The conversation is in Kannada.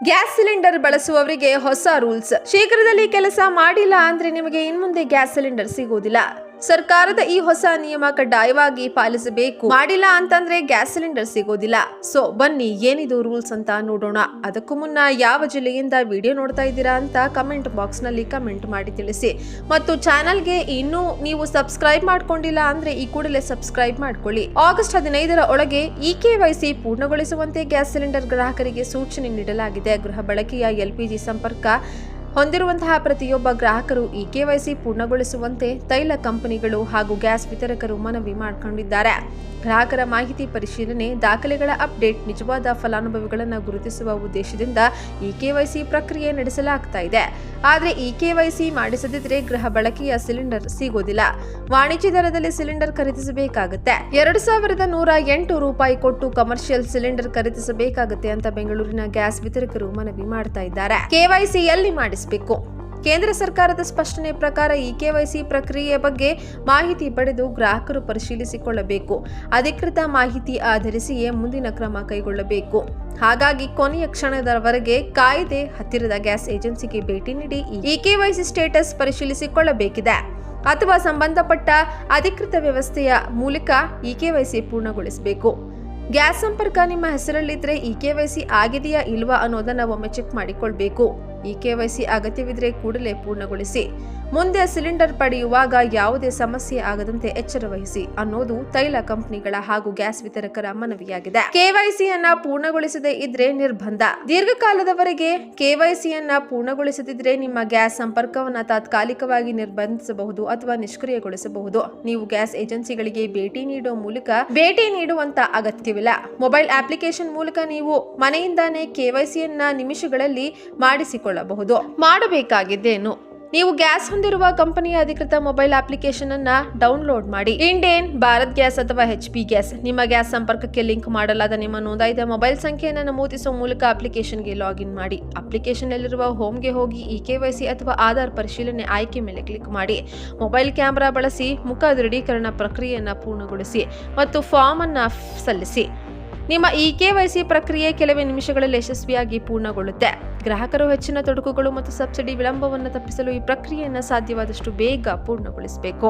ಗ್ಯಾಸ್ ಸಿಲಿಂಡರ್ ಬಳಸುವವರಿಗೆ ಹೊಸ ರೂಲ್ಸ್. ಶೀಘ್ರದಲ್ಲಿ ಕೆಲಸ ಮಾಡಿಲ್ಲ ಅಂದ್ರೆ ನಿಮಗೆ ಇನ್ಮುಂದೆ ಗ್ಯಾಸ್ ಸಿಲಿಂಡರ್ ಸಿಗುವುದಿಲ್ಲ. ಸರ್ಕಾರದ ಈ ಹೊಸ ನಿಯಮ ಕಡ್ಡಾಯವಾಗಿ ಪಾಲಿಸಬೇಕು. ಮಾಡಿಲ್ಲ ಅಂತಂದ್ರೆ ಗ್ಯಾಸ್ ಸಿಲಿಂಡರ್ ಸಿಗೋದಿಲ್ಲ. ಸೊ ಬನ್ನಿ ಏನಿದು ರೂಲ್ಸ್ ಅಂತ ನೋಡೋಣ. ಅದಕ್ಕೂ ಮುನ್ನ ಯಾವ ಜಿಲ್ಲೆಯಿಂದ ವಿಡಿಯೋ ನೋಡ್ತಾ ಇದ್ದೀರಾ ಅಂತ ಕಮೆಂಟ್ ಬಾಕ್ಸ್ ನಲ್ಲಿ ಕಮೆಂಟ್ ಮಾಡಿ ತಿಳಿಸಿ. ಮತ್ತು ಚಾನೆಲ್ಗೆ ಇನ್ನೂ ನೀವು ಸಬ್ಸ್ಕ್ರೈಬ್ ಮಾಡ್ಕೊಂಡಿಲ್ಲ ಅಂದ್ರೆ ಈ ಕೂಡಲೇ ಸಬ್ಸ್ಕ್ರೈಬ್ ಮಾಡ್ಕೊಳ್ಳಿ. ಆಗಸ್ಟ್ 15ರ ಒಳಗೆ EKYC ಪೂರ್ಣಗೊಳಿಸುವಂತೆ ಗ್ಯಾಸ್ ಸಿಲಿಂಡರ್ ಗ್ರಾಹಕರಿಗೆ ಸೂಚನೆ ನೀಡಲಾಗಿದೆ. ಗೃಹ ಬಳಕೆಯ LPG ಸಂಪರ್ಕ ಹೊಂದಿರುವಂತಹ ಪ್ರತಿಯೊಬ್ಬ ಗ್ರಾಹಕರು EKYC ಪೂರ್ಣಗೊಳಿಸುವಂತೆ ತೈಲ ಕಂಪನಿಗಳು ಹಾಗೂ ಗ್ಯಾಸ್ ವಿತರಕರು ಮನವಿ ಮಾಡಿಕೊಂಡಿದ್ದಾರೆ. ಗ್ರಾಹಕರ ಮಾಹಿತಿ ಪರಿಶೀಲನೆ, ದಾಖಲೆಗಳ ಅಪ್ಡೇಟ್, ನಿಜವಾದ ಫಲಾನುಭವಿಗಳನ್ನು ಗುರುತಿಸುವ ಉದ್ದೇಶದಿಂದ EKYC ಪ್ರಕ್ರಿಯೆ ನಡೆಸಲಾಗ್ತಾ ಇದೆ. ಆದರೆ EKYC ಮಾಡಿಸದಿದ್ರೆ ಗೃಹ ಬಳಕೆಯ ಸಿಲಿಂಡರ್ ಸಿಗೋದಿಲ್ಲ. ವಾಣಿಜ್ಯ ದರದಲ್ಲಿ ಸಿಲಿಂಡರ್ ಖರೀದಿಸಬೇಕಾಗುತ್ತೆ. 2108 ರೂಪಾಯಿ ಕೊಟ್ಟು ಕಮರ್ಷಿಯಲ್ ಸಿಲಿಂಡರ್ ಖರೀದಿಸಬೇಕಾಗುತ್ತೆ ಅಂತ ಬೆಂಗಳೂರಿನ ಗ್ಯಾಸ್ ವಿತರಕರು ಮನವಿ ಮಾಡ್ತಾ ಇದ್ದಾರೆ. KYC ಎಲ್ಲಿ ಮಾಡಿಸಬೇಕು? ಕೇಂದ್ರ ಸರ್ಕಾರದ ಸ್ಪಷ್ಟನೆ ಪ್ರಕಾರ EKYC ಪ್ರಕ್ರಿಯೆಯ ಬಗ್ಗೆ ಮಾಹಿತಿ ಪಡೆದು ಗ್ರಾಹಕರು ಪರಿಶೀಲಿಸಿಕೊಳ್ಳಬೇಕು. ಅಧಿಕೃತ ಮಾಹಿತಿ ಆಧರಿಸಿಯೇ ಮುಂದಿನ ಕ್ರಮ ಕೈಗೊಳ್ಳಬೇಕು. ಹಾಗಾಗಿ ಕೊನೆಯ ಕ್ಷಣದವರೆಗೆ ಕಾಯ್ದೆ ಹತ್ತಿರದ ಗ್ಯಾಸ್ ಏಜೆನ್ಸಿಗೆ ಭೇಟಿ ನೀಡಿ EKYC ಸ್ಟೇಟಸ್ ಪರಿಶೀಲಿಸಿಕೊಳ್ಳಬೇಕಿದೆ ಅಥವಾ ಸಂಬಂಧಪಟ್ಟ ಅಧಿಕೃತ ವ್ಯವಸ್ಥೆಯ ಮೂಲಕ EKYC ಪೂರ್ಣಗೊಳಿಸಬೇಕು. ಗ್ಯಾಸ್ ಸಂಪರ್ಕ ನಿಮ್ಮ ಹೆಸರಲ್ಲಿದ್ರೆ EKYC ಆಗಿದೆಯಾ ಇಲ್ವಾ ಅನ್ನೋದನ್ನ ಒಮ್ಮೆ ಚೆಕ್ ಮಾಡಿಕೊಳ್ಬೇಕು. EKYC ಅಗತ್ಯವಿದ್ರೆ ಕೂಡಲೇ ಪೂರ್ಣಗೊಳಿಸಿ. ಮುಂದೆ ಸಿಲಿಂಡರ್ ಪಡೆಯುವಾಗ ಯಾವುದೇ ಸಮಸ್ಯೆ ಆಗದಂತೆ ಎಚ್ಚರ ವಹಿಸಿ ಅನ್ನೋದು ತೈಲ ಕಂಪನಿಗಳ ಹಾಗೂ ಗ್ಯಾಸ್ ವಿತರಕರ ಮನವಿಯಾಗಿದೆ. KYC ಯನ್ನ ಪೂರ್ಣಗೊಳಿಸದೇ ಇದ್ರೆ ನಿರ್ಬಂಧ. ದೀರ್ಘಕಾಲದವರೆಗೆ KYC ಯನ್ನ ಪೂರ್ಣಗೊಳಿಸದಿದ್ರೆ ನಿಮ್ಮ ಗ್ಯಾಸ್ ಸಂಪರ್ಕವನ್ನ ತಾತ್ಕಾಲಿಕವಾಗಿ ನಿರ್ಬಂಧಿಸಬಹುದು ಅಥವಾ ನಿಷ್ಕ್ರಿಯಗೊಳಿಸಬಹುದು. ನೀವು ಗ್ಯಾಸ್ ಏಜೆನ್ಸಿಗಳಿಗೆ ಭೇಟಿ ನೀಡುವಂತ ಅಗತ್ಯವಿಲ್ಲ. ಮೊಬೈಲ್ ಅಪ್ಲಿಕೇಶನ್ ಮೂಲಕ ನೀವು ಮನೆಯಿಂದಾನೇ KYC ಯನ್ನ ನಿಮಿಷಗಳಲ್ಲಿ ಮಾಡಿಸಿಕೊಳ್ಳಬಹುದು. ಮಾಡಬೇಕಾಗಿದ್ದೇನು? ನೀವು ಗ್ಯಾಸ್ ಹೊಂದಿರುವ ಕಂಪನಿಯ ಅಧಿಕೃತ ಮೊಬೈಲ್ ಅಪ್ಲಿಕೇಶನ್ ಅನ್ನ ಡೌನ್ಲೋಡ್ ಮಾಡಿ. ಇಂಡೇನ್, ಭಾರತ್ ಗ್ಯಾಸ್ ಅಥವಾ HP ಗ್ಯಾಸ್ ನಿಮ್ಮ ಗ್ಯಾಸ್ ಸಂಪರ್ಕಕ್ಕೆ ಲಿಂಕ್ ಮಾಡಲಾದ ನಿಮ್ಮ ನೋಂದಾಯಿತ ಮೊಬೈಲ್ ಸಂಖ್ಯೆಯನ್ನು ನಮೂದಿಸುವ ಮೂಲಕ ಅಪ್ಲಿಕೇಶನ್ಗೆ ಲಾಗಿನ್ ಮಾಡಿ. ಅಪ್ಲಿಕೇಶನ್ ನಲ್ಲಿರುವ ಹೋಮ್ಗೆ ಹೋಗಿ EKYC ಅಥವಾ ಆಧಾರ್ ಪರಿಶೀಲನೆ ಆಯ್ಕೆ ಮೇಲೆ ಕ್ಲಿಕ್ ಮಾಡಿ. ಮೊಬೈಲ್ ಕ್ಯಾಮೆರಾ ಬಳಸಿ ಮುಖ ದೃಢೀಕರಣ ಪ್ರಕ್ರಿಯೆಯನ್ನು ಪೂರ್ಣಗೊಳಿಸಿ ಮತ್ತು ಫಾರ್ಮ್ ಅನ್ನು ಸಲ್ಲಿಸಿ. ನಿಮ್ಮ EKYC ಪ್ರಕ್ರಿಯೆ ಕೆಲವೇ ನಿಮಿಷಗಳಲ್ಲಿ ಯಶಸ್ವಿಯಾಗಿ ಪೂರ್ಣಗೊಳ್ಳುತ್ತೆ. ಗ್ರಾಹಕರು ಹೆಚ್ಚಿನ ತೊಡಕುಗಳು ಮತ್ತು ಸಬ್ಸಿಡಿ ವಿಳಂಬವನ್ನು ತಪ್ಪಿಸಲು ಈ ಪ್ರಕ್ರಿಯೆಯನ್ನು ಸಾಧ್ಯವಾದಷ್ಟು ಬೇಗ ಪೂರ್ಣಗೊಳಿಸಬೇಕು.